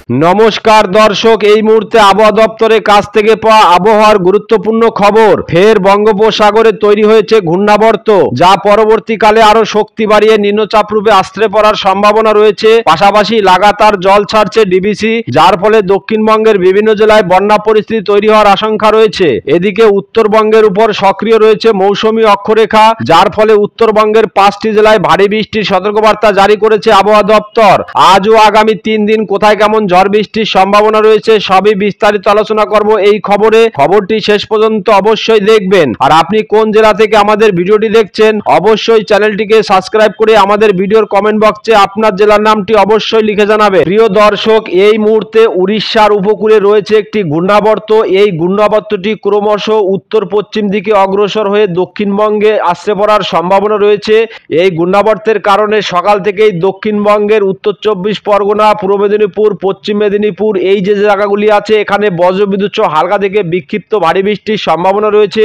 নমস্কার দর্শক, এই মুহূর্তে আবহাওয়া দপ্তরের কাছ থেকে পাওয়া আবহাওয়ার গুরুত্বপূর্ণ খবর। ফের বঙ্গোপসাগরে তৈরি হয়েছে ঘূর্ণাবর্ত, যা পরবর্তীকালে আরো শক্তি বাড়িয়ে নিম্নচাপ রূপে আশ্রে পড়ার সম্ভাবনা রয়েছে। পাশাপাশি লাগাতার জল ছাড়ছে ডিবিসি, যার ফলে দক্ষিণবঙ্গের বিভিন্ন জেলায় বন্যা পরিস্থিতি তৈরি হওয়ার আশঙ্কা রয়েছে। এদিকে উত্তরবঙ্গের উপর সক্রিয় রয়েছে মৌসুমী অক্ষরেখা, যার ফলে উত্তরবঙ্গের 5টি জেলায় ভারী বৃষ্টির সতর্কবার্তা জারি করেছে আবহাওয়া দপ্তর। আজ ও আগামী 3 দিন কোথায় কেমন ঝড় বৃষ্টির সম্ভাবনা রয়েছে সবই বিস্তারিত আলোচনা করব এই খবরে। খবরটি শেষ পর্যন্ত অবশ্যই দেখবেন। আর আপনি কোন জেলা থেকে আমাদের ভিডিওটি দেখছেন অবশ্যই চ্যানেলটিকে সাবস্ক্রাইব করে আমাদের ভিডিওর কমেন্ট বক্সে আপনার জেলার নামটি অবশ্যই লিখে জানাবে। প্রিয় দর্শক, এই মুহূর্তে উড়িষ্যার উপকূলে রয়েছে একটি ঘূর্ণাবর্ত। এই ঘূর্ণাবর্তটি ক্রমশ উত্তর পশ্চিম দিকে অগ্রসর হয়ে দক্ষিণবঙ্গে আশ্রে পড়ার সম্ভাবনা রয়েছে। এই ঘূর্ণাবর্তের কারণে সকাল থেকেই দক্ষিণবঙ্গের উত্তর 24 পরগনা, পূর্ব মেদিনীপুর, পশ্চিম মেদিনীপুর এই যে জায়গাগুলি আছে এখানে বজ্রবিদ্যুৎ সহ হালকা থেকে বিক্ষিপ্ত ভারী বৃষ্টির সম্ভাবনা রয়েছে।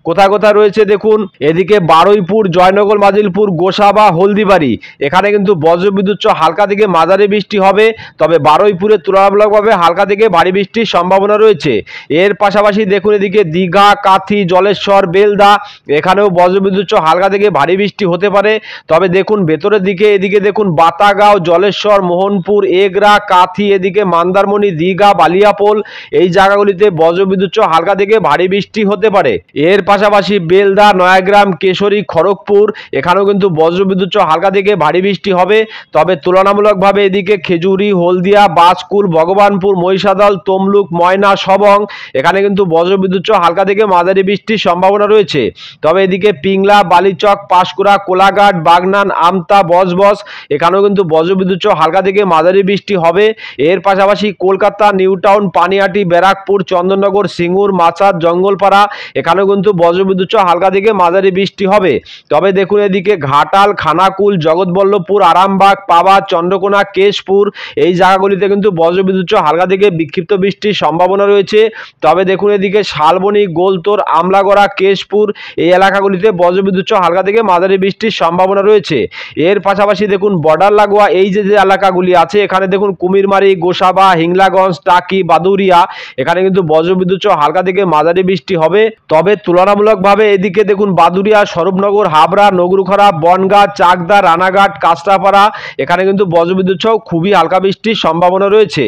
কোথায় কোথায় রয়েছে দেখুন, এদিকে বারুইপুর, জয়নগর, মাজিলপুর, গোসাবা, হলদিবাড়ি এখানে কিন্তু বজ্রবিদ্যুৎ সহ হালকা থেকে মাঝারি বৃষ্টি হবে। তবে বারুইপুরে তুলনামূলকভাবে হালকা থেকে ভারী বৃষ্টির সম্ভাবনা রয়েছে। এর পাশাপাশি দেখুন এদিকে দীঘা, কাথি, জলেশ্বর, বেলদা এখানেও বজ্রবিদ্যুৎ সহ হালকা থেকে ভারী বৃষ্টি হতে পারে। তবে দেখুন ভেতরের দিকে এদিকে দেখুন বাতাগাঁও, জলেশ্বর, মোহনপুর, এগরা, কাথি, এদিকে মন্দারমণি, দীঘা, বালিয়াপোল এই জায়গাগুলিতে বজ্রবিদ্যুৎ সহ হালকা থেকে ভারী বৃষ্টি হতে পারে। এর পাশাপাশি বেলদা, নয়াগ্রাম, কেশরী, খড়গপুর এখানেও কিন্তু বজ্রবিদ্যুৎ সহ হালকা থেকে ভারী বৃষ্টি হবে। তবে তুলনামূলকভাবে এদিকে খেজুরি, হলদিয়া, বাজকুল, ভগবানপুর, মহিষাদল, তমলুক, ময়না, সবং এখানে কিন্তু বজ্রবিদ্যুৎ সহ হালকা থেকে মাঝারি বৃষ্টির সম্ভাবনা রয়েছে। তবে এদিকে পিংলা, বালিচক, পাঁশকুড়া, কোলাঘাট, বাগনান, আমতা, বজবজ এখানেও কিন্তু বজ্রবিদ্যুৎ সহ হালকা থেকে মাঝারি বৃষ্টি হবে। এর পাশাপাশি কলকাতা, নিউ টাউন, পানিহাটি, ব্যারাকপুর, চন্দননগর, সিঙ্গুর, মাচার, জঙ্গলপাড়া এখানেও কিন্তু বজ্রবিদ্যুৎ সহ হালকা থেকে মাঝারি বৃষ্টি হবে। তবে দেখুন এদিকে ঘাটাল, খানাকুল, জগৎবল্লভপুর, আরামবাগ, পাবা, চন্দ্রকোনা, কেশপুর এই জায়গাগুলিতে কিন্তু বজ্রবিদ্যুৎ সহ হালকা থেকে বিক্ষিপ্ত বৃষ্টির সম্ভাবনা রয়েছে। তবে দেখুন এদিকে শালবনী, গোলতোর, আমলাগড়া, কেশপুর এই এলাকাগুলিতে বজ্রবিদ্যুৎ সহ হালকা থেকে মাঝারি বৃষ্টির সম্ভাবনা রয়েছে। এর পাশাপাশি দেখুন বর্ডার লাগোয়া এই যে এলাকাগুলি আছে এখানে দেখুন কুমিরমারি, গোসাবা, হিংলাগঞ্জ, টাকি, বাদুরিয়া এখানে কিন্তু বজ্রবিদ্যুৎ সহ হালকা থেকে মাঝারি বৃষ্টি হবে। তবে তুলনামূলকভাবে এদিকে দেখুন বাদুরিয়া, স্বরূপনগর, হাবড়া, নগরুখরা, বনগাঁ, চাকদা, রানাঘাট, কাঁচরাপাড়া এখানে কিন্তু বজ্রবিদ্যুৎ সহ খুবই হালকা বৃষ্টির সম্ভাবনা রয়েছে।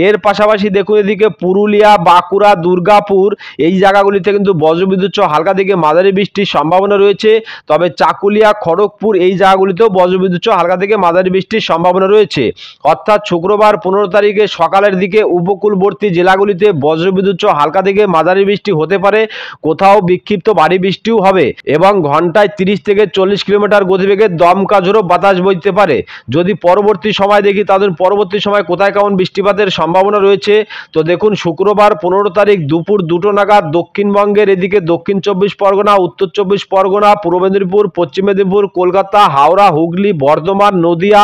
এর পাশাপাশি দেখুন এদিকে পুরুলিয়া, বাঁকুড়া, দুর্গাপুর এই জায়গাগুলিতে কিন্তু বজ্রবিদ্যুৎ সহ হালকা থেকে মাঝারি বৃষ্টির সম্ভাবনা রয়েছে। তবে চাকুলিয়া, খড়গপুর এই জায়গাগুলিতেও বজ্রবিদ্যুৎ সহ হালকা থেকে মাঝারি বৃষ্টির সম্ভাবনা রয়েছে। অর্থাৎ শুক্রবার 15 তারিখে সকালের দিকে উপকূলবর্তী জেলাগুলিতে বজ্রবিদ্যুৎ সহ হালকা থেকে মাঝারি বৃষ্টি হতে পারে, কোথাও বিক্ষিপ্ত ভারী বৃষ্টিও হবে এবং ঘন্টায় 30 থেকে 40 কিলোমিটার গতিবেগে দমকা ঝোড়ো বাতাস বইতে পারে। যদি পরবর্তী সময় দেখি তাদের পরবর্তী সময় কোথায় কেমন বৃষ্টিপাতের সম্ভাবনা রয়েছে, তো দেখুন শুক্রবার 15 তারিখ দুপুর 2টো নাগাদ দক্ষিণবঙ্গের এদিকে দক্ষিণ 24 পরগনা, উত্তর 24 পরগনা, পূর্ব মেদিনীপুর, পশ্চিম মেদিনীপুর, কলকাতা, হাওড়া, হুগলি, বর্ধমান, নদিয়া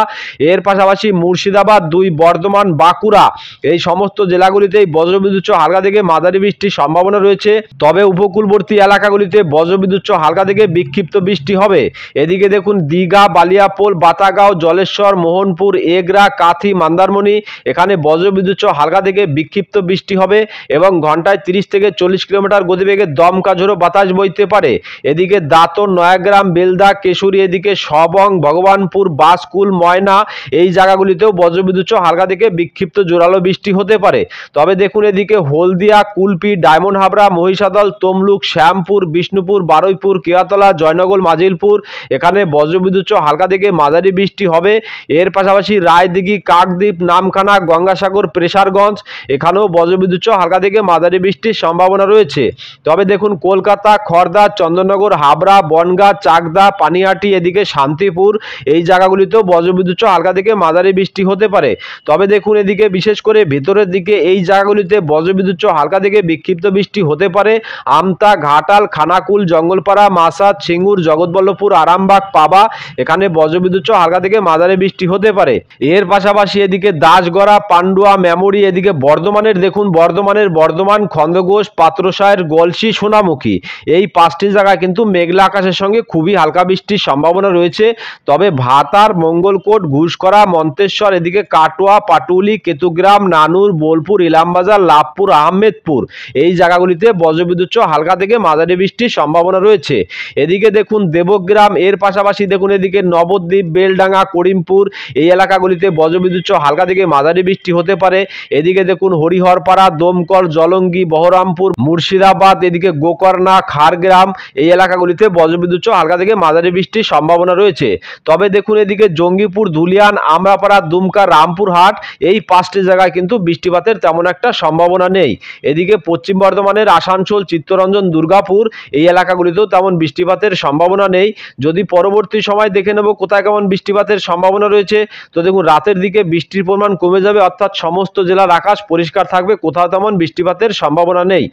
এর পাশাপাশি মুর্শিদাবাদ, 2 বর্ধমান, বাঁকুড়া এই সমস্ত জেলাগুলিতেই বজ্রবিদ্যুৎ সহ হালকা থেকে মাঝারি বৃষ্টির সম্ভাবনা রয়েছে। তবে উপকূলবর্তী এলাকাগুলিতে বজ্রবিদ্যুৎ সহ হালকা থেকে বিক্ষিপ্ত বৃষ্টি হবে। এদিকে দেখুন দীঘা, বালিয়াপোল, বাতাগাঁও, জলেশ্বর, মোহনপুর, এগরা, কাথি, মন্দারমণি এখানে বজ্রবিদ্যুৎ সহ হালকা থেকে বিক্ষিপ্ত বৃষ্টি হবে এবং ঘন্টায় 30 থেকে 40 কিলোমিটার গতিবেগে দমকা ঝোড়ো বাতাস বইতে পারে। এদিকে দাঁতন, নয়াগ্রাম, বেলদা, কেশরী এদিকে সবং, ভগবানপুর, বাসকুল, ময়না এই জায়গাগুলিতেও বজ্রবিদ্যুৎ সহ হালকা থেকে বিক্ষিপ্ত জোরালো বৃষ্টি হতে পারে। তবে দেখুন এদিকে হলদিয়া, কুলপি, ডায়মন্ড হাবড়া, মহিষাদল, তমলুক, শ্যামপুর, বিষ্ণুপুর, বারুইপুর, কেয়াতলা, জয়নগর, মাজিলপুর এখানে বজ্রবিদ্যুৎ সহ হালকা থেকে মাঝারি বৃষ্টি হবে। এর পাশাপাশি রায়দিঘি, কাকদ্বীপ, নামখানা, গঙ্গাসাগর, প্রেসারগঞ্জ এখানেও বজ্রবিদ্যুৎ সহ হালকা থেকে মাঝারি বৃষ্টির সম্ভাবনা রয়েছে। তবে দেখুন কলকাতা, খড়দা, চন্দননগর, হাবড়া, বনগাঁ, চাকদা, পানিহাটি এদিকে শান্তিপুর এই জায়গাগুলিতেও বজ্রবিদ্যুৎ সহ হালকা থেকে মাঝারি বৃষ্টি হতে পারে। তবে দেখুন এদিকে বিশেষ করে ভেতরের দিকে এই জায়গাগুলিতে বজ্রবিদ্যুৎ সহ হালকা থেকে বিক্ষিপ্ত বৃষ্টি হতে পারে। আমতা, ঘাটাল, খানাকুল, জঙ্গলপাড়া, মাসাদ, সিঙ্গুর, জগৎবল্লভপুর, আরামবাগ, পাবা এখানে বজ্রবিদ্যুৎ সহ হালকা থেকে মাঝারি বৃষ্টি হতে পারে। এর পাশাপাশি এদিকে দাসগড়া, পান্ডুয়া, মেমরি এদিকে বর্ধমানের দেখুন বর্ধমান, খন্দঘোষ, পাত্রসায়ের, গলসি, সোনামুখী এই 5টি জায়গায় কিন্তু মেঘলা আকাশের সঙ্গে খুবই হালকা বৃষ্টির সম্ভাবনা রয়েছে। তবে ভাতার, মঙ্গলকোট, ঘুষকরা, মন্তেশ্বর এদিকে কাটোয়া, পাটুলি শিমুলি, কেতুগ্রাম, নানুর, বোলপুর, ইলামবাজার, লাভপুর, আহমেদপুর এই জায়গাগুলিতে বজ্রবিদ্যুৎ সহ হালকা থেকে মাঝারি বৃষ্টির সম্ভাবনা রয়েছে। এদিকে দেখুন দেবগ্রাম, এর পাশাপাশি দেখুন এদিকে নবদ্বীপ, বেলডাঙ্গা, করিমপুর এই এলাকাগুলিতে বজ্রবিদ্যুৎ সহ হালকা থেকে মাঝারি বৃষ্টি হতে পারে। এদিকে দেখুন হরিহরপাড়া, দমকল, জলঙ্গি, বহরমপুর, মুর্শিদাবাদ, এদিকে গোকর্ণা, খাড়গ্রাম এই এলাকাগুলিতে বজ্রবিদ্যুৎ সহ হালকা থেকে মাঝারি বৃষ্টির সম্ভাবনা রয়েছে। তবে দেখুন এদিকে জঙ্গিপুর, ধুলিয়ান, আমরাপাড়া, দুমকা, রামপুরহাট এই 5টি জায়গায় কিন্তু বৃষ্টিপাতের তেমন একটা সম্ভাবনা নেই। এদিকে পশ্চিম বর্ধমানের আসানসোল, চিত্তরঞ্জন, দুর্গাপুর এই এলাকাগুলিতেও তেমন বৃষ্টিপাতের সম্ভাবনা নেই। যদি পরবর্তী সময় দেখে নেব কোথায় কেমন বৃষ্টিপাতের সম্ভাবনা রয়েছে, তো দেখুন রাতের দিকে বৃষ্টির পরিমাণ কমে যাবে, অর্থাৎ সমস্ত জেলার আকাশ পরিষ্কার থাকবে, কোথাও তেমন বৃষ্টিপাতের সম্ভাবনা নেই।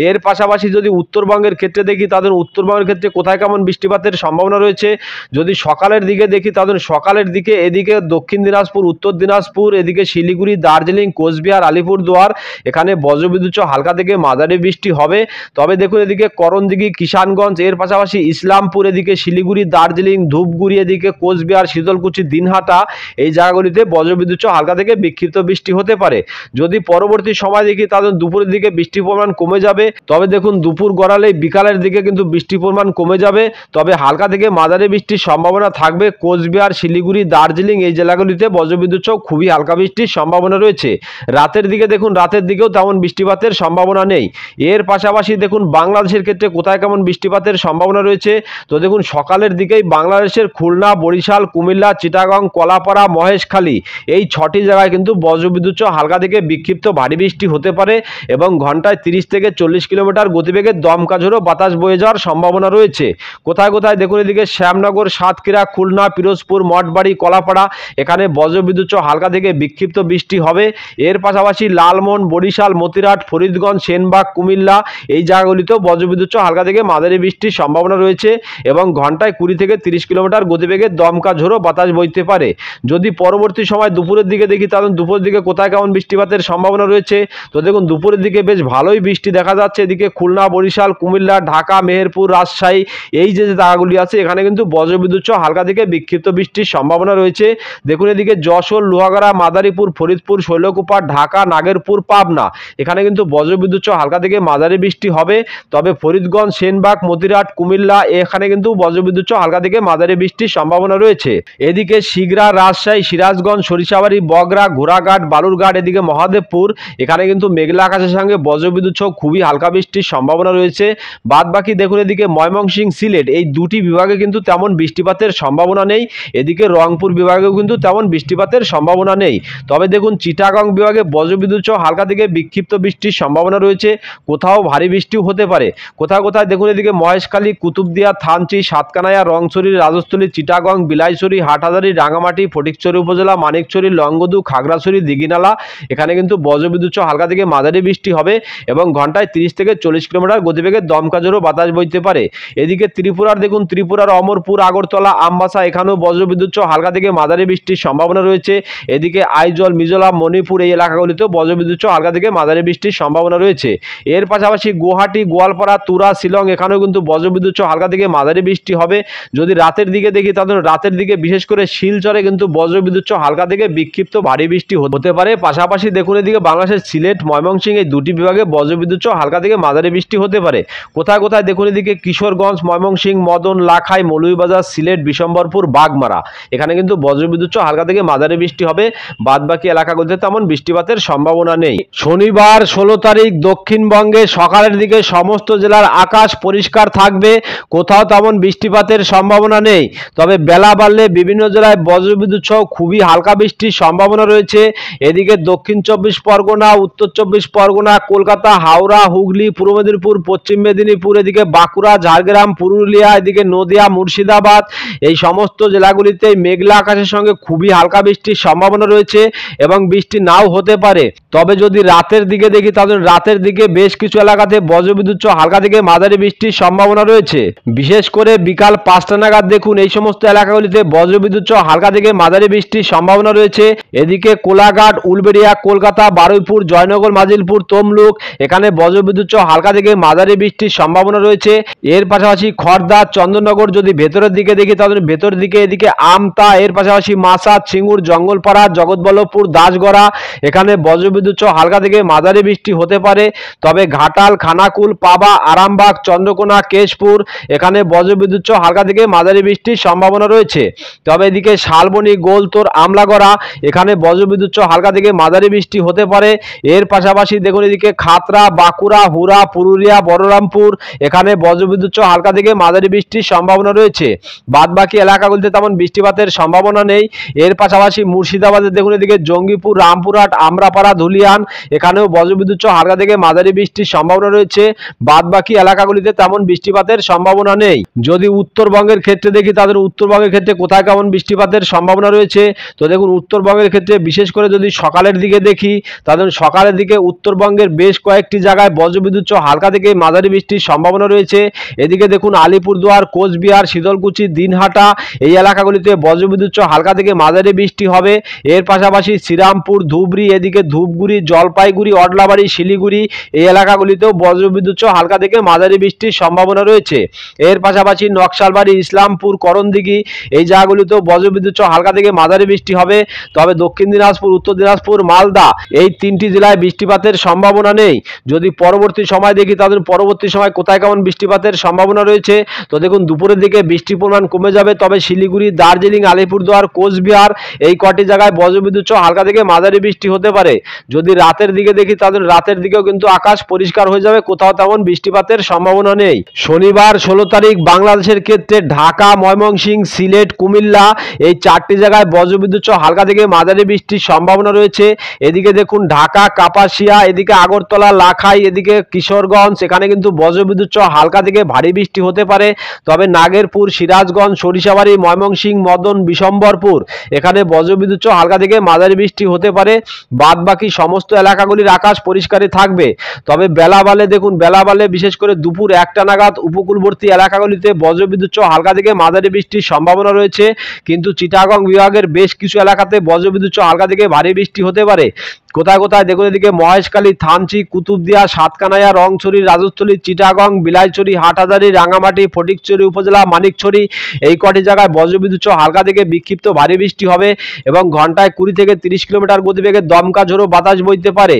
এর পাশাপাশি যদি উত্তরবঙ্গের ক্ষেত্রে দেখি, তাদের উত্তরবঙ্গের ক্ষেত্রে কোথায় কেমন বৃষ্টিপাতের সম্ভাবনা রয়েছে, যদি সকালের দিকে দেখি তাদের সকালের দিকে এদিকে দক্ষিণ দিনাজপুর, উত্তর দিনাজপুর, এদিকে শিলিগুড়ি, দার্জিলিং, কোচবিহার, আলিপুরদুয়ার এখানে বজ্রবিদ্যুৎ সহ হালকা থেকে মাঝারি বৃষ্টি হবে। তবে দেখুন এদিকে করণদিঘি, কিষানগঞ্জ, এর পাশাপাশি ইসলামপুর, এদিকে শিলিগুড়ি, দার্জিলিং, ধূপগুড়ি, এদিকে কোচবিহার, শীতলকুচি, দিনহাটা এই জায়গাগুলিতে বজ্রবিদ্যুৎ সহ হালকা থেকে বিক্ষিপ্ত বৃষ্টি হতে পারে। যদি পরবর্তী সময় দেখি তাদের দুপুরের দিকে বৃষ্টির পরিমাণ কমে যাবে। তবে দেখুন দুপুর গড়ালেই বিকালের দিকে কিন্তু বৃষ্টির পরিমাণ কমে যাবে, তবে হালকা থেকে মাঝারি বৃষ্টির সম্ভাবনা থাকবে। কোচবিহার, শিলিগুড়ি, দার্জিলিং এই জেলাগুলিতে বজ্রবিদ্যুৎ সহ খুবই হালকা বৃষ্টির সম্ভাবনা রয়েছে। রাতের দিকে দেখুন রাতের দিকেও তেমন বৃষ্টিপাতের সম্ভাবনা নেই। এর পাশাপাশি দেখুন বাংলাদেশের ক্ষেত্রে কোথায় কেমন বৃষ্টিপাতের সম্ভাবনা রয়েছে, তো দেখুন সকালের দিকেই বাংলাদেশের খুলনা, বরিশাল, কুমিল্লা, চিটাগং, কলাপাড়া, মহেশখালী এই 6টি জায়গায় কিন্তু বজ্রবিদ্যুৎ সহ হালকা থেকে বিক্ষিপ্ত ভারী বৃষ্টি হতে পারে এবং ঘন্টায় 30 থেকে 40 কিলোমিটার গতিবেগে দমকা ঝোড়ো বাতাস বয়ে যাওয়ার সম্ভাবনা রয়েছে। কোথায় কোথায় দেখুন এদিকে শ্যামনগর, সাতক্ষীরা, খুলনা, পিরোজপুর, মঠবাড়ি, কলাপাড়া এখানে বজ্রবিদ্যুৎ সহ হালকা থেকে বিক্ষিপ্ত বৃষ্টি হবে। এর পাশাপাশি লালমোহন, বরিশাল, মতিরাট, ফরিদগঞ্জ, সেনবাগ, কুমিল্লা এই জায়গাগুলিতেও বজ্রবিদ্যুৎ সহ হালকা থেকে মাঝারি বৃষ্টির সম্ভাবনা রয়েছে এবং ঘন্টায় 20 থেকে 30 কিলোমিটার গতিবেগে দমকা ঝোড়ো বাতাস বইতে পারে। যদি পরবর্তী সময় দুপুরের দিকে দেখি তাহলে দুপুরের দিকে কোথায় কেমন বৃষ্টিপাতের সম্ভাবনা রয়েছে, তো দেখুন দুপুরের দিকে বেশ ভালোই বৃষ্টি দেখা যাচ্ছে। এদিকে খুলনা, বরিশাল, কুমিল্লা, ঢাকা, মেহেরপুর, রাজশাহী এই যে জায়গাগুলি আছে এখানে কিন্তু বজ্রবিদ্যুৎ সহ হালকা থেকে বিক্ষিপ্ত বৃষ্টির সম্ভাবনা রয়েছে। দেখুন এদিকে যশোর, লোহাগাড়া, মাদারীপুর, ফরিদপুর, শৈলকুপা, ঢাকা, নাগেরপুর, পাবনা এখানে কিন্তু বজ্রবিদ্যুৎ সহ হালকা থেকে মাঝারি বৃষ্টি হবে। তবে ফরিদগঞ্জ, সেনবাগ, মতিরাট, কুমিল্লা এখানে কিন্তু বজ্রবিদ্যুৎ সহ হালকা থেকে মাঝারি বৃষ্টির সম্ভাবনা রয়েছে। এদিকে শিগরা, রাজশাহী, সিরাজগঞ্জ, সরিষাবাড়ি, বগরা, ঘোড়াঘাট, বালুরঘাট, এদিকে মহাদেবপুর এখানে কিন্তু মেঘলা আকাশের সঙ্গে বজ্রবিদ্যুৎ সহ খুবই হালকা বৃষ্টির সম্ভাবনা রয়েছে। বাদ বাকি দেখুন এদিকে ময়মনসিংহ, সিলেট এই দুটি বিভাগে কিন্তু তেমন বৃষ্টিপাতের সম্ভাবনা নেই। এদিকে রংপুর বিভাগেও কিন্তু তেমন বৃষ্টিপাতের সম্ভাবনা নেই। তবে দেখুন চিটাগং বিভাগে বজ্রবিদ্যুৎ সহ হালকা থেকে বিক্ষিপ্ত বৃষ্টির সম্ভাবনা রয়েছে, কোথাও ভারী বৃষ্টিও হতে পারে। কোথাও কোথায় দেখুন এদিকে মহেশখালী, কুতুবদিয়া, থানচি, সাতকানাইয়া, রংছড়ি, রাজস্থলী, চিটাগং, বিলাইছড়ি, হাটহাজারী, রাঙামাটি, ফটিকছড়ি উপজেলা, মানিকছড়ি, লংগদু, খাগড়াছড়ি, দিঘিনালা এখানে কিন্তু বজ্রবিদ্যুৎ সহ হালকা থেকে মাঝারি বৃষ্টি হবে এবং ঘন্টায় 30 থেকে 40 কিলোমিটার গতিবেগে দমকা ঝোড়ো বাতাস বইতে পারে। এদিকে ত্রিপুরার দেখুন ত্রিপুরার অমরপুর, আগরতলা, আমবাসা এখানেও বজ্রবিদ্যুৎ সহ হালকা থেকে মাঝারি বৃষ্টির সম্ভাবনা রয়েছে। এদিকে আইজল, মিজোরাম, মণিপুর এই এলাকাগুলিতেও বজ্রবিদ্যুৎ সহ হালকা থেকে মাঝারি বৃষ্টির সম্ভাবনা রয়েছে। এর পাশাপাশি গুয়াহাটি, গোয়ালপাড়া, তুরা, শিলং এখানেও কিন্তু বজ্রবিদ্যুৎ সহ হালকা থেকে মাঝারি বৃষ্টি হবে। যদি রাতের দিকে দেখি তাহলে রাতের দিকে বিশেষ করে শিলচরে কিন্তু বজ্রবিদ্যুৎ সহ হালকা থেকে বিক্ষিপ্ত ভারী বৃষ্টি হতে পারে। পাশাপাশি দেখুন এদিকে বাংলাদেশের সিলেট, ময়মনসিংহ এই দুটি বিভাগে বজ্রবিদ্যুৎ সহ হালকা থেকে মাঝারি বৃষ্টি হতে পারে। কোথায় কোথায় দেখুন এদিকে কিশোরগঞ্জ, ময়মনসিংহ, মদন, লাখাই, মৌলভীবাজার, সিলেট, বিশম্বরপুর, বাগমারা এখানে কিন্তু বজ্রবিদ্যুৎ সহ হালকা থেকে মাঝারি বৃষ্টি হবে। বাদ বাকি এলাকাগুলিতে তেমন বৃষ্টিপাতের সম্ভাবনা নেই। শনিবার 16 তারিখ দক্ষিণবঙ্গে সকালের দিকে সমস্ত জেলার আকাশ পরিষ্কার থাকবে, কোথাও তেমন বৃষ্টিপাতের সম্ভাবনা নেই। তবে বেলা বাড়লে বিভিন্ন জেলায় বজ্রবিদ্যুৎ সহ খুবই হালকা বৃষ্টির সম্ভাবনা রয়েছে। এদিকে দক্ষিণ 24 পরগনা, উত্তর 24 পরগনা, কলকাতা, হাওড়া, হুগলি, পূর্ব মেদিনীপুর, পশ্চিম মেদিনীপুর, এদিকে বাঁকুড়া, ঝাড়গ্রাম, পুরুলিয়া, এদিকে নদিয়া, মুর্শিদাবাদ এই সমস্ত জেলাগুলিতে মেঘলা আকাশের সঙ্গে খুবই হালকা বৃষ্টির সম্ভাবনা রয়েছে এবং বৃষ্টি নাও হতে পারে। তবে যদি রাতের দিকে দেখি তাহলে রাতের দিকে বেশ কিছু এলাকাতে বজ্রবিদ্যুৎ সহ হালকা থেকে মাঝারি বৃষ্টির সম্ভাবনা রয়েছে। বিশেষ করে বিকাল 5টা নাগাদ দেখুন এই সমস্ত এলাকাগুলিতে বজ্রবিদ্যুৎ সহ হালকা থেকে মাঝারি বৃষ্টির সম্ভাবনা রয়েছে। এদিকে কোলাঘাট, উলবেড়িয়া, কলকাতা, বারুইপুর, জয়নগর, মাজিলপুর, তমলুক এখানে বজ্রবিদ্যুৎ সহ হালকা থেকে মাঝারি বৃষ্টির সম্ভাবনা রয়েছে। এর পাশাপাশি খড়দা, চন্দননগর যদি ভেতরের দিকে দেখি তাহলে ভেতর দিকে এদিকে আমতা, এর পাশাপাশি মাসাদ, সিঙ্গুর, জঙ্গলপাড়া, জগৎবল্লভপুর, দাসগড়া এখানে বজ্রবিদ্যুৎ সহ হালকা থেকে মাঝারি বৃষ্টি হতে পারে। তবে ঘাটাল, খানাকুল, পাবা, আরামবাগ, চন্দ্রকোনা, কেশপুর এখানে বজ্রবিদ্যুৎ সহ হালকা থেকে মাঝারি বৃষ্টির সম্ভাবনা রয়েছে। তবে এদিকে শালবনী, গোলতোর, আমলাগড়া এখানে বজ্রবিদ্যুৎ সহ হালকা থেকে মাঝারি বৃষ্টি হতে পারে। এর পাশাপাশি দেখুন এদিকে খাতড়া, বাঁকুড়া, হুরা, পুরুলিয়া, বলরামপুর এখানে বজ্রবিদ্যুৎ সহ হালকা থেকে মাঝারি বৃষ্টির সম্ভাবনা রয়েছে। বাদবাকি এলাকাগুলিতে তেমন বৃষ্টিপাতের সম্ভাবনা নেই। এর পাশাপাশি মুর্শিদাবাদে দেখুন এদিকে জঙ্গিপুর, রামপুরহাট, আমরাপাড়া, ধুলিয়ান এখানেও বজ্রবিদ্যুৎ সহ হালকা থেকে মাঝারি বৃষ্টির সম্ভাবনা রয়েছে। বাদবাকি এলাকাগুলিতে তেমন বৃষ্টিপাতের সম্ভাবনা নেই। যদি উত্তরবঙ্গের ক্ষেত্রে দেখি তাদের উত্তরবঙ্গের ক্ষেত্রে কোথায় কেমন বৃষ্টিপাতের সম্ভাবনা রয়েছে, তো দেখুন উত্তরবঙ্গের ক্ষেত্রে বিশেষ করে যদি সকালের দিকে দেখি তাদের সকালের দিকে উত্তরবঙ্গের বেশ কয়েকটি জায়গায় বজ্রবিদ্যুৎ সহ হালকা থেকে মাঝারি বৃষ্টির সম্ভাবনা রয়েছে। এদিকে দেখুন আলিপুরদুয়ার, কোচবিহার, শীতলকুচি, দিনহাটা এই এলাকাগুলিতে বজ্রবিদ্যুৎ সহ হালকা থেকে মাঝারি বৃষ্টি হবে। এর পাশাপাশি শ্রীরামপুর, ধুবড়ি, এদিকে ধূপগুড়ি, জলপাইগুড়ি, অডলাবাড়ি, শিলিগুড়ি এই এলাকাগুলিতেও বজ্রবিদ্যুৎ সহ হালকা থেকে মাঝারি বৃষ্টির সম্ভাবনা রয়েছে। এর পাশাপাশি নকশালবাড়ি, ইসলামপুর, করণদিঘি এই জায়গাগুলিতেও বজ্রবিদ্যুৎ সহ হালকা থেকে মাঝারি বৃষ্টি হবে। তবে দক্ষিণ দিনাজপুর, উত্তর দিনাজপুর, মালদা এই তিনটি জেলায় বৃষ্টিপাতের সম্ভাবনা নেই। যদি পরবর্তী সময় দেখি তাদের পরবর্তী সময় কোথায় কেমন বৃষ্টিপাতের সম্ভাবনা রয়েছে, তো দেখুন দুপুরের দিকে বৃষ্টির পরিমাণ কমে যাবে। তবে শিলিগুড়ি, দার্জিলিং, আলিপুরদুয়ার, কোচবিহার এই কটি জায়গায় বজ্রবিদ্যুৎ সহ হালকা থেকে মাঝারি বৃষ্টি হতে পারে। যদি রাতের দিকে দেখি তাদের রাতের দিকেও কিন্তু আকাশ পরিষ্কার হয়ে যাবে, কোথাও তেমন বৃষ্টিপাতের সম্ভাবনা নেই। শনিবার 16 তারিখ বাংলাদেশের ক্ষেত্রে ঢাকা, ময়মনসিংহ, সিলেট, কুমিল্লা এই চারটি জায়গায় বজ্রবিদ্যুৎ সহ হালকা থেকে মাঝারি বৃষ্টির সম্ভাবনা রয়েছে। এদিকে দেখুন ঢাকা, কাপাসিয়া, এদিকে আগরতলা, লাখাই, এদিকে কিশোরগঞ্জ এখানে কিন্তু বজ্রবিদ্যুৎ সহ হালকা থেকে ভারী বৃষ্টি হতে পারে। তবে নাগেরপুর, সিরাজগঞ্জ, সরিষাবাড়ি, ময়মনসিংহ, মদন, বিশম্বরপুর এখানে বজ্রবিদ্যুৎ সহ হালকা থেকে মাঝারি বৃষ্টি হতে পারে। বাদবাকি সমস্ত এলাকাগুলির আকাশ পরিষ্কারই থাকবে। তবে বেলাবালে দেখুন বেলাবালে বিশেষ করে দুপুর 1টা নাগাদ উপকূলবর্তী এলাকাগুলিতে বজ্রবিদ্যুৎ সহ হালকা থেকে মাঝারি বৃষ্টির সম্ভাবনা রয়েছে। কিন্তু চিটাগং বিভাগের বেশ কিছু এলাকাতে বজ্রবিদ্যুৎ সহ হালকা থেকে ভারী বৃষ্টি হতে পারে। কোথায় কোথায় দেখুন এদিকে মহেশখালী, থানচি, কুতুবদিয়া, সাতকানাইয়া, রংছড়ি, রাজস্থলী, চিটাগং, বিলাইছড়ি, হাটহাজারী, রাঙামাটি, ফটিকছড়ি উপজেলা, মানিকছড়ি এই কটি জায়গায় বজ্রবিদ্যুৎ সহ হালকা থেকে বিক্ষিপ্ত ভারী বৃষ্টি হবে এবং ঘন্টায় 20 থেকে 30 কিলোমিটার গতিবেগে দমকা ঝোড়ো বাতাস বইতে পারে।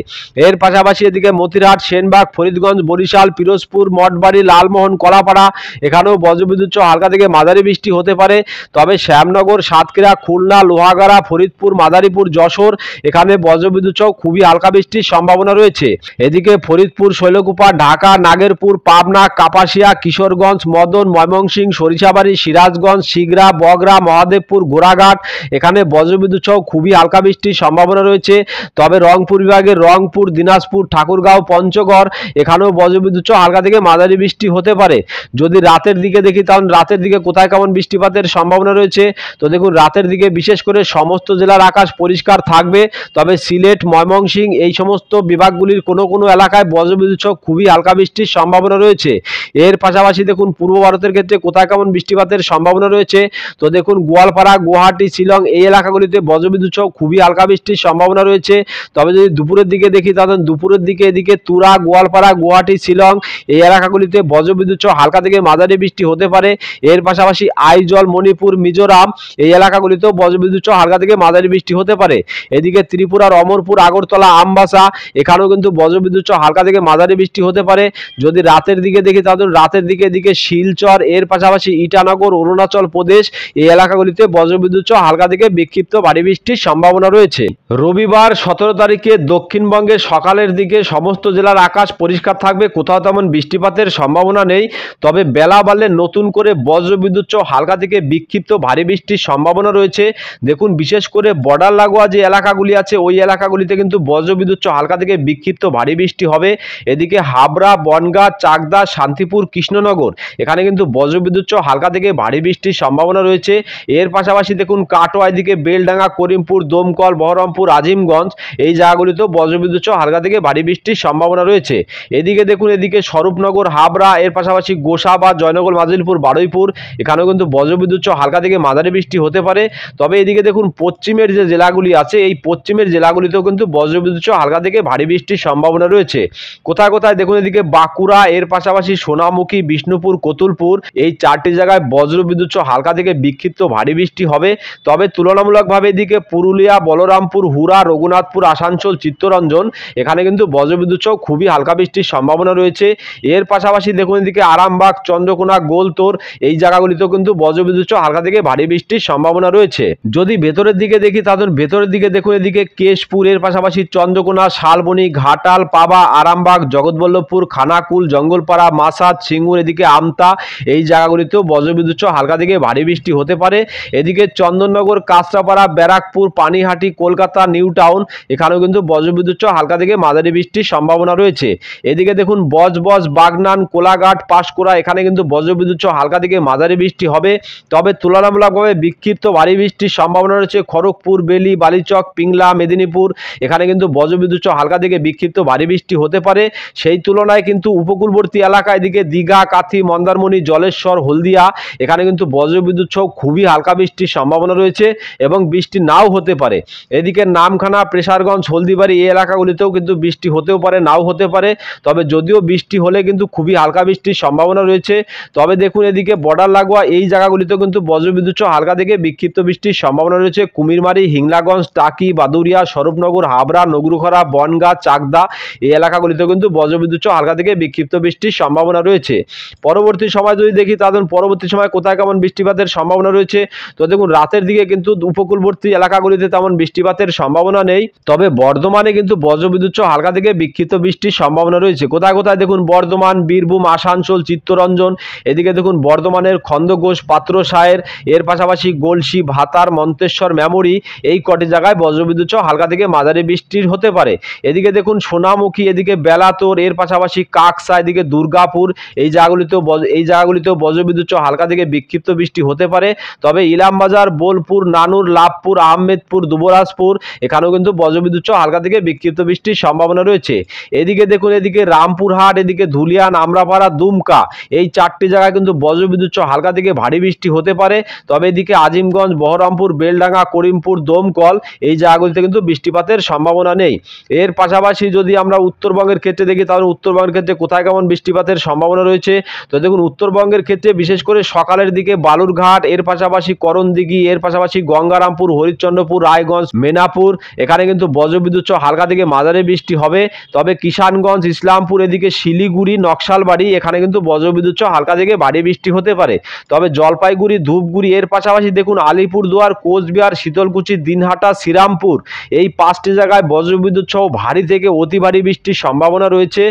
এর পাশাপাশি এদিকে মতিরহাট, সেনবাগ, ফরিদগঞ্জ, বরিশাল, পিরোজপুর, মঠবাড়ি, লালমোহন, কলাপাড়া এখানেও বজ্রবিদ্যুৎ সহ হালকা থেকে মাঝারি বৃষ্টি হতে পারে। তবে শ্যামনগর, সাতক্ষীরা, খুলনা, লোহাগাড়া, ফরিদপুর, মাদারীপুর, যশোর এখানে বজ্রবিদ্যুৎ সহ খুবই হালকা বৃষ্টির সম্ভাবনা রয়েছে। এদিকে ফরিদপুর, শৈলকুপা, ঢাকা, নাগেরপুর, পাবনা, কাপাসিয়া, কিশোরগঞ্জ, মদন, ময়মনসিংহ, সরিষাবাড়ি, সিরাজগঞ্জ, শিগরা, বগরা, মহাদেবপুর, গোড়াঘাট এখানে বজ্রবিদ্যুৎ সহ খুবই হালকা বৃষ্টির সম্ভাবনা রয়েছে। তবে রংপুর বিভাগের রংপুর, দিনাজপুর, ঠাকুরগাঁও, পঞ্চগড় এখানেও বজ্রবিদ্যুৎ সহ হালকা থেকে মাঝারি বৃষ্টি হতে পারে। যদি রাতের দিকে দেখি তাহলে রাতের দিকে কোথায় কেমন বৃষ্টিপাতের সম্ভাবনা রয়েছে, তো দেখুন রাতের দিকে বিশেষ করে সমস্ত জেলার আকাশ পরিষ্কার থাকবে। তবে সিলেট, ময়মনসিংহ এই সমস্ত বিভাগগুলির কোনো কোনো এলাকায় বজ্রবিদ্যুৎ সহ খুবই হালকা বৃষ্টির সম্ভাবনা রয়েছে। এর পাশাপাশি দেখুন পূর্ব ভারতের ক্ষেত্রে কোথায় কেমন বৃষ্টিপাতের সম্ভাবনা রয়েছে, তো দেখুন গোয়ালপাড়া, গুয়াহাটি, শিলং এই এলাকাগুলিতে বজ্রবিদ্যুৎ সহ খুবই হালকা বৃষ্টির সম্ভাবনা রয়েছে। তবে যদি দুপুরের দিকে দেখি তাহলে দুপুরের দিকে এদিকে তুরা, গোয়ালপাড়া, গুয়াহাটি, শিলং এই এলাকাগুলিতে বজ্রবিদ্যুৎ সহ হালকা থেকে মাঝারি বৃষ্টি হতে পারে। এর পাশাপাশি আইজল, মণিপুর, মিজোরাম এই এলাকাগুলিতেও বজ্রবিদ্যুৎ সহ হালকা থেকে মাঝারি বৃষ্টি হতে পারে। এদিকে ত্রিপুরার অমরপুর, আগরতলা, আমবাসা এখানেও কিন্তু বজ্রবিদ্যুৎ সহ হালকা থেকে মাঝারি বৃষ্টি হতে পারে। যদি রাতের দিকে দেখি তাহলে রাতের দিকে এদিকে শিলচর, এর পাশাপাশি ইটানগর, অরুণাচল প্রদেশ এই এলাকাগুলিতে বজ্রবিদ্যুৎ সহ হালকা থেকে বিক্ষিপ্ত ভারী বৃষ্টির সম্ভাবনা রয়েছে। রবিবার 17 তারিখে দক্ষিণবঙ্গের সকালের দিকে সমস্ত জেলার আকাশ পরিষ্কার থাকবে, কোথাও তেমন বৃষ্টিপাতের সম্ভাবনা নেই। তবে বেলা বাড়লে নতুন করে বজ্রবিদ্যুৎ সহ হালকা থেকে বিক্ষিপ্ত ভারী বৃষ্টির সম্ভাবনা রয়েছে। দেখুন বিশেষ করে বর্ডার লাগোয়া যে এলাকাগুলি আছে ওই এলাকাগুলিতে কিন্তু বজ্রবিদ্যুৎ সহ হালকা থেকে বিক্ষিপ্ত ভারী বৃষ্টি হবে। এদিকে হাবড়া, বনগাঁ, চাকদা, শান্তিপুর, কৃষ্ণনগর এখানে কিন্তু বজ্রবিদ্যুৎ সহ হালকা থেকে ভারী বৃষ্টির সম্ভাবনা রয়েছে। এর পাশাপাশি দেখুন কাটোয়া, এদিকে বেলডাঙ্গা, করিমপুর, দমকল, বহরমপুর, আজিমগঞ্জ এই জায়গাগুলিতেও বজ্রবিদ্যুৎ সহ হালকা থেকে ভারী বৃষ্টির সম্ভাবনা রয়েছে। এদিকে দেখুন এদিকে স্বরূপনগর, হাবড়া এর পাশাপাশি গোসাবা, জয়নগর, মাজিলপুর, বারুইপুর এখানেও কিন্তু বজ্রবিদ্যুৎ সহ হালকা থেকে মাঝারি বৃষ্টি হতে পারে। তবে এদিকে দেখুন পশ্চিমের যে জেলাগুলি আছে এই পশ্চিমের জেলাগুলিতেও কিন্তু কিন্তু বজ্রবিদ্যুৎ সহ হালকা থেকে ভারী বৃষ্টির সম্ভাবনা রয়েছে। কোথায় কোথায় দেখুন এদিকে বাঁকুড়া, এর পাশাপাশি সোনামুখী, বিষ্ণুপুর, কতুলপুর এই 4টি জায়গায় বজ্রবিদ্যুৎ সহ হালকা থেকে বিক্ষিপ্ত ভারী বৃষ্টি হবে। তবে তুলনামূলকভাবে এদিকে পুরুলিয়া, বলরামপুর, হুরা, রঘুনাথপুর, আসানসোল, চিত্তরঞ্জন এখানে কিন্তু বজ্রবিদ্যুৎ সহ খুবই হালকা বৃষ্টির সম্ভাবনা রয়েছে। এর পাশাপাশি দেখুন এদিকে আরামবাগ, চন্দ্রকোনা, গোলতোর এই জায়গাগুলিতেও কিন্তু বজ্রবিদ্যুৎ সহ হালকা থেকে ভারী বৃষ্টির সম্ভাবনা রয়েছে। যদি ভেতরের দিকে দেখি তাহলে ভেতরের দিকে দেখুন এদিকে কেশপুর, এর পাশাপাশি চন্দ্রকোনা, শালবনী, ঘাটাল, পাবা, আরামবাগ, জগৎবল্লভপুর, খানাকুল, জঙ্গলপাড়া, মাসাদ, সিঙ্গুর, এদিকে আমতা এই জায়গাগুলিতেও বজ্রবিদ্যুৎ সহ হালকা থেকে ভারী বৃষ্টি হতে পারে। এদিকে চন্দননগর, কাঁচরাপাড়া, ব্যারাকপুর, পানিহাটি, কলকাতা, নিউ টাউন এখানেও কিন্তু বজ্রবিদ্যুৎ সহ হালকা থেকে মাঝারি বৃষ্টির সম্ভাবনা রয়েছে। এদিকে দেখুন বজবজ, বাগনান, কোলাঘাট, পাঁশকুড়া এখানে কিন্তু বজ্রবিদ্যুৎ সহ হালকা থেকে মাঝারি বৃষ্টি হবে। তবে তুলনামূলকভাবে বিক্ষিপ্ত ভারী বৃষ্টির সম্ভাবনা রয়েছে খড়গপুর, বেলি, বালিচক, পিংলা, মেদিনীপুর এখানে কিন্তু বজ্রবিদ্যুৎ সহ হালকা থেকে বিক্ষিপ্ত ভারী বৃষ্টি হতে পারে। সেই তুলনায় কিন্তু উপকূলবর্তী এলাকায় এদিকে দীঘা, কাথি, মন্দারমণি, জলেশ্বর, হলদিয়া এখানে কিন্তু বজ্রবিদ্যুৎ সহ খুবই হালকা বৃষ্টির সম্ভাবনা রয়েছে এবং বৃষ্টি নাও হতে পারে। এদিকে নামখানা, প্রেসারগঞ্জ, হলদিবাড়ি এই এলাকাগুলিতেও কিন্তু বৃষ্টি হতেও পারে, নাও হতে পারে। তবে যদিও বৃষ্টি হলে কিন্তু খুবই হালকা বৃষ্টির সম্ভাবনা রয়েছে। তবে দেখুন এদিকে বর্ডার লাগোয়া এই জায়গাগুলিতেও কিন্তু বজ্রবিদ্যুৎ সহ হালকা থেকে বিক্ষিপ্ত বৃষ্টির সম্ভাবনা রয়েছে। কুমিরমারি, হিংলাগঞ্জ, টাকি, বাদুরিয়া, স্বরূপনগর, হাবড়া, নগরুখরা, বনগাঁ, চাকদা এই এলাকাগুলিতেও কিন্তু বজ্রবিদ্যুৎ সহ হালকা থেকে বিক্ষিপ্ত বৃষ্টির সম্ভাবনা রয়েছে। পরবর্তী সময় যদি দেখি তাহলে পরবর্তী সময় কোথায় কেমন বৃষ্টিপাতের সম্ভাবনা রয়েছে, তো দেখুন রাতের দিকে কিন্তু উপকূলবর্তী এলাকাগুলিতে তেমন বৃষ্টিপাতের সম্ভাবনা নেই। তবে বর্ধমানে কিন্তু বজ্রবিদ্যুৎ সহ হালকা থেকে বিক্ষিপ্ত বৃষ্টির সম্ভাবনা রয়েছে। কোথায় কোথায় দেখুন বর্ধমান, বীরভূম, আসানসোল, চিত্তরঞ্জন এদিকে দেখুন বর্ধমানের খন্দঘোষ, পাত্রসায়ের এর পাশাপাশি গলসি, ভাতার, মন্তেশ্বর, মেমরি এই কটি জায়গায় বজ্রবিদ্যুৎ সহ হালকা থেকে মাঝারি বৃষ্টির হতে পারে। এদিকে দেখুন সোনামুখী, এদিকে বেলাতোর এর পাশাপাশি কাকসা, এদিকে দুর্গাপুর এই জায়গাগুলিতেও বজ্রবিদ্যুৎ সহ হালকা থেকে বিক্ষিপ্ত বৃষ্টি হতে পারে। তবে ইলামবাজার, বোলপুর, নানুর, লাভপুর, আহমেদপুর, দুবরাজপুর এখানেও কিন্তু বজ্রবিদ্যুৎ সহ হালকা থেকে বিক্ষিপ্ত বৃষ্টির সম্ভাবনা রয়েছে। এদিকে দেখুন এদিকে রামপুরহাট, এদিকে ধুলিয়ান, আমরাপাড়া, দুমকা এই 4টি জায়গায় কিন্তু বজ্রবিদ্যুৎ সহ হালকা থেকে ভারী বৃষ্টি হতে পারে। তবে এদিকে আজিমগঞ্জ, বহরমপুর, বেলডাঙ্গা, করিমপুর, দমকল এই জায়গাগুলিতে কিন্তু বৃষ্টিপাতের সম্ভাবনা নেই। এর পাশাপাশি যদি আমরা উত্তরবঙ্গের ক্ষেত্রে দেখি তাহলে উত্তরবঙ্গের ক্ষেত্রে কোথায় কেমন বৃষ্টিপাতের সম্ভাবনা রয়েছে, তো দেখুন উত্তরবঙ্গের ক্ষেত্রে বিশেষ করে সকালের দিকে বালুরঘাট, এর পাশাপাশি করণদিঘি, এর পাশাপাশি গঙ্গারামপুর, হরিশ্চন্দ্রপুর, রায়গঞ্জ, মেনাপুর এখানে কিন্তু বজ্রবিদ্যুৎ সহ হালকা থেকে মাঝারি বৃষ্টি হবে। তবে কিষানগঞ্জ, ইসলামপুর, এদিকে শিলিগুড়ি, নকশালবাড়ি এখানে কিন্তু বজ্রবিদ্যুৎ সহ হালকা থেকে ভারী বৃষ্টি হতে পারে। তবে জলপাইগুড়ি, ধূপগুড়ি এর পাশাপাশি দেখুন আলিপুরদুয়ার, কোচবিহার, শীতলকুচি, দিনহাটা, শ্রীরামপুর এই 5টি জায়গায় বজ্রবিদ্যুৎ সহ ভারী থেকে অতি ভারী বৃষ্টির সম্ভাবনা রয়েছে।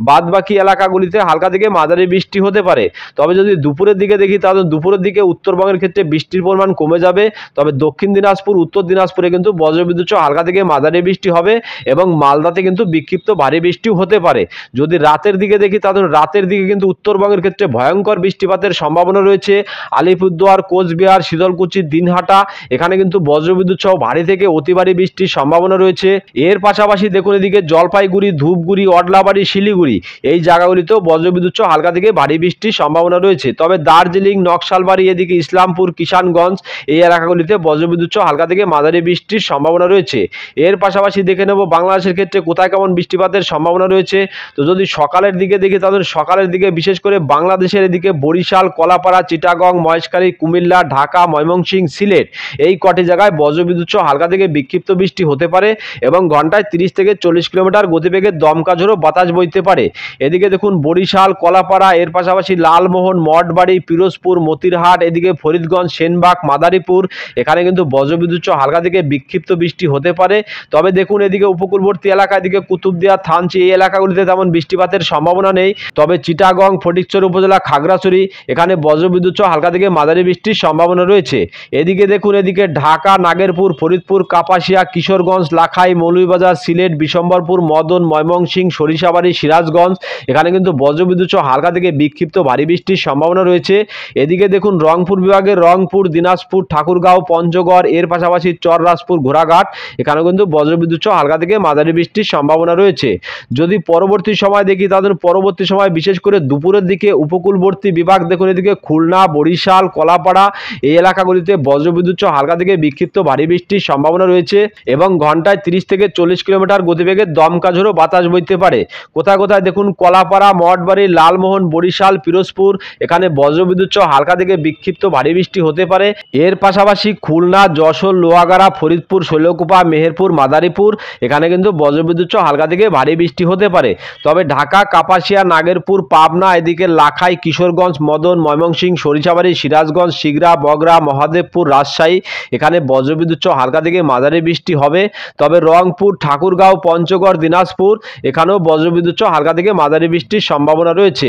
বাদবাকি এলাকাগুলিতে হালকা থেকে মাঝারি বৃষ্টি হতে পারে। তবে যদি দুপুরের দিকে দেখি তাহলে দুপুরের দিকে উত্তরবঙ্গের ক্ষেত্রে বৃষ্টির পরিমাণ কমে যাবে। তবে দক্ষিণ দিনাজপুর, উত্তর দিনাজপুরে কিন্তু বজ্রবিদ্যুৎ সহ হালকা থেকে মাঝারি বৃষ্টি হবে এবং মালদাতে কিন্তু বিক্ষিপ্ত ভারী বৃষ্টিও হতে পারে। যদি রাতের দিকে দেখি তাহলে রাতের দিকে কিন্তু উত্তরবঙ্গের ক্ষেত্রে ভয়ঙ্কর বৃষ্টিপাতের সম্ভাবনা রয়েছে। আলিপুরদুয়ার, কোচবিহার, শীতলকুচি, দিনহাটা এখানে কিন্তু বজ্রবিদ্যুৎ সহ ভারী থেকে অতি ভারী বৃষ্টির সম্ভাবনা রয়েছে। এর পাশাপাশি দেখুন এদিকে জলপাইগুড়ি, ধূপগুড়ি, অডলাবাড়ি, শিলিগুড়ি এই জায়গাগুলিতেও বজ্রবিদ্যুৎ সহ হালকা থেকে ভারী বৃষ্টির সম্ভাবনা রয়েছে। তবে দার্জিলিং, নকশালবাড়ি, এদিকে ইসলামপুর, কিষানগঞ্জ এই এলাকাগুলিতে বজ্রবিদ্যুৎ সহ হালকা থেকে মাঝারি বৃষ্টির সম্ভাবনা রয়েছে। এর পাশাপাশি দেখে নেব বাংলাদেশের ক্ষেত্রে কোথায় কেমন বৃষ্টিপাতের সম্ভাবনা রয়েছে। তো যদি সকালের দিকে দেখি তাহলে সকালের দিকে বিশেষ করে বাংলাদেশের এদিকে বরিশাল, কলাপাড়া, চিটাগং, মহেশখালী, কুমিল্লা, ঢাকা, ময়মনসিংহ, সিলেট এই কটি জায়গায় বজ্রবিদ্যুৎ সহ হালকা থেকে বিক্ষিপ্ত বৃষ্টি হতে পারে এবং ঘন্টায় 30 থেকে 40 কিলোমিটার গতিবেগে দমকা ঝোড়ো বাতাস বইতে পারে। এদিকে দেখুন বরিশাল, কলাপাড়া এর পাশাপাশি লালমোহন, মঠবাড়ি, পিরোজপুর, মতিরহাট, এদিকে ফরিদগঞ্জ, সেনবাগ, মাদারীপুর এখানে কিন্তু বজ্রবিদ্যুৎ সহ হালকা থেকে বিক্ষিপ্ত বৃষ্টি হতে পারে। তবে দেখুন এদিকে উপকূলবর্তী এলাকা, এদিকে কুতুবদিয়া, থানচি এই এলাকাগুলিতে তেমন বৃষ্টিপাতের সম্ভাবনা নেই। তবে চিটাগং, ফটিকছড়ি উপজেলা, খাগড়াছড়ি এখানে বজ্রবিদ্যুৎ সহ হালকা থেকে মাঝারি বৃষ্টির সম্ভাবনা রয়েছে। এদিকে দেখুন এদিকে ঢাকা, নাগেরপুর, ফরিদপুর, কাপাসিয়া, কিশোরগঞ্জ, লাখাই, মৌলভীবাজার, সিলেট, বিশম্বরপুর, মদন, ময়মনসিংহ, সরিষাবাড়ি, সিরাজগঞ্জ এখানে কিন্তু বজ্রবিদ্যুৎ সহ হালকা থেকে বিক্ষিপ্ত ভারী বৃষ্টির সম্ভাবনা রয়েছে। এদিকে দেখুন রংপুর বিভাগের রংপুর, দিনাজপুর, ঠাকুরগাঁও, পঞ্চগড় এর পাশাপাশি চররাজপুর, ঘোড়াঘাট এখানেও কিন্তু বজ্রবিদ্যুৎ সহ হালকা থেকে মাঝারি বৃষ্টির সম্ভাবনা রয়েছে। যদি পরবর্তী সময় দেখি তাদের পরবর্তী সময় বিশেষ করে দুপুরের দিকে উপকূলবর্তী বিভাগ দেখুন এদিকে খুলনা, বরিশাল, কলাপাড়া এই এলাকাগুলিতে বজ্রবিদ্যুৎ সহ হালকা থেকে বিক্ষিপ্ত ভারী বৃষ্টির সম্ভাবনা রয়েছে এবং ঘন্টায় ঘন্টায় 30 থেকে 40 কিলোমিটার গতিবেগে দমকা ঝোড়ো বাতাস বইতে পারে। কোথায় কোথায় দেখুন কলাপাড়া, মঠবাড়ি, লালমোহন, বরিশাল, পিরোজপুর এখানে বজ্রবিদ্যুৎ সহ হালকা থেকে বিক্ষিপ্ত ভারী বৃষ্টি হতে পারে। এর পাশাপাশি খুলনা, যশোর, লোহাগাড়া, ফরিদপুর, শৈলকুপা, মেহেরপুর, মাদারীপুর এখানে কিন্তু বজ্রবিদ্যুৎ সহ হালকা থেকে ভারী বৃষ্টি হতে পারে। তবে ঢাকা, কাপাসিয়া, নাগেরপুর, পাবনা এদিকে লাখাই, কিশোরগঞ্জ, মদন, ময়মনসিংহ, সরিষাবাড়ি, সিরাজগঞ্জ, শিগরা, বগরা, মহাদেবপুর, রাজশাহী এখানে বজ্রবিদ্যুৎ সহ হালকা থেকে মাঝারি বৃষ্টি হবে। তবে রংপুর, ঠাকুরগাঁও, পঞ্চগড়, দিনাজপুর এখানেও বজ্রবিদ্যুৎ সহ হালকা থেকে মাঝারি বৃষ্টির সম্ভাবনা রয়েছে।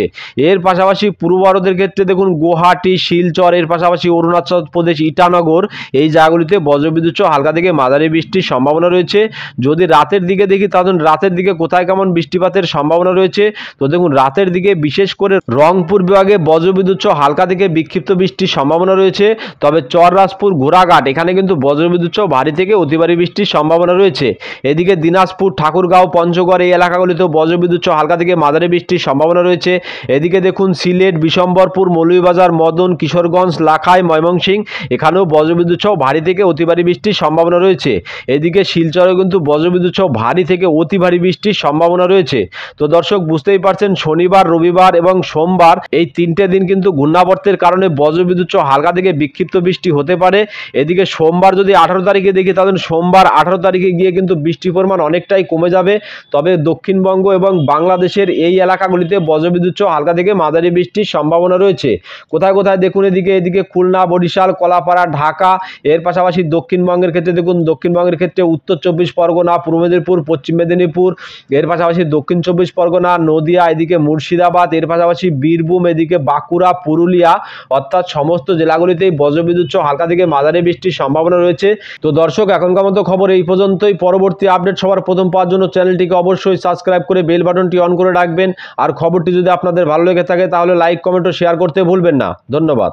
এর পাশাপাশি পূর্ব ভারতের ক্ষেত্রে দেখুন গুয়াহাটি, শিলচর এর পাশাপাশি অরুণাচল প্রদেশ, ইটানগর এই জায়গাগুলিতে বজ্রবিদ্যুৎ সহ হালকা থেকে মাঝারি বৃষ্টির সম্ভাবনা রয়েছে। যদি রাতের দিকে দেখি তাহলে রাতের দিকে কোথায় কেমন বৃষ্টিপাতের সম্ভাবনা রয়েছে, তো দেখুন রাতের দিকে বিশেষ করে রংপুর বিভাগে বজ্রবিদ্যুৎ সহ হালকা থেকে বিক্ষিপ্ত বৃষ্টির সম্ভাবনা রয়েছে। তবে চররাজপুর, ঘোড়াঘাট এখানে কিন্তু বজ্রবিদ্যুৎ সহ ভারী থেকে অতি ভারী বৃষ্টির সম্ভাবনা রয়েছে। এদিকে দিনাজপুর, ঠাকুরগাঁও, পঞ্চগড় এই এলাকাগুলিতেও বজ্রবিদ্যুৎ সহ হালকা থেকে মাঝারি বৃষ্টির সম্ভাবনা রয়েছে। এদিকে দেখুন সিলেট, বিশম্বরপুর, মৌলভীবাজার, মদন, কিশোরগঞ্জ, লাখাই, ময়মনসিংহ এখানেও বজ্রবিদ্যুৎ সহ ভারী থেকে অতি ভারী বৃষ্টির সম্ভাবনা রয়েছে। এদিকে শিলচরে কিন্তু বজ্রবিদ্যুৎ সহ ভারী থেকে অতি ভারী বৃষ্টির সম্ভাবনা রয়েছে। তো দর্শক বুঝতেই পারছেন শনিবার, রবিবার এবং সোমবার এই 3টে দিন কিন্তু ঘূর্ণাবর্তের কারণে বজ্রবিদ্যুৎ সহ হালকা থেকে বিক্ষিপ্ত বৃষ্টি হতে পারে। এদিকে সোমবার যদি 18 তারিখে দেখি তাহলে সোমবার 18 তারিখে গিয়ে কিন্তু বৃষ্টির পরিমাণ অনেকটাই কমে যাবে। তবে দক্ষিণবঙ্গ এবং বাংলাদেশের এই এলাকাগুলিতে বজ্রবিদ্যুৎ সহ হালকা থেকে মাঝারি বৃষ্টির সম্ভাবনা রয়েছে। কোথায় কোথায় দেখুন এদিকে খুলনা, বরিশাল, কলাপাড়া, ঢাকা এর পাশাপাশি দক্ষিণবঙ্গের ক্ষেত্রে দেখুন দক্ষিণবঙ্গের ক্ষেত্রে উত্তর 24 পরগনা, পূর্ব মেদিনীপুর, পশ্চিম মেদিনীপুর এর পাশাপাশি দক্ষিণ 24 পরগনা, নদিয়া এদিকে মুর্শিদাবাদ এর পাশাপাশি বীরভূম এদিকে বাঁকুড়া, পুরুলিয়া অর্থাৎ সমস্ত জেলাগুলিতেই বজ্রবিদ্যুৎ সহ হালকা থেকে মাঝারি বৃষ্টির সম্ভাবনা রয়েছে। তো দর্শক এখনকার মতো খবর এই পর্যন্তই। পরবর্তী আপডেট সবার প্রথম পাওয়ার জন্য চ্যানেলটিকে অবশ্যই সাবস্ক্রাইব করে বেল বাটনটি অন করে রাখবেন। আর খবরটি যদি আপনাদের ভালো লেগে থাকে তাহলে লাইক, কমেন্ট ও শেয়ার করতে ভুলবেন না। ধন্যবাদ।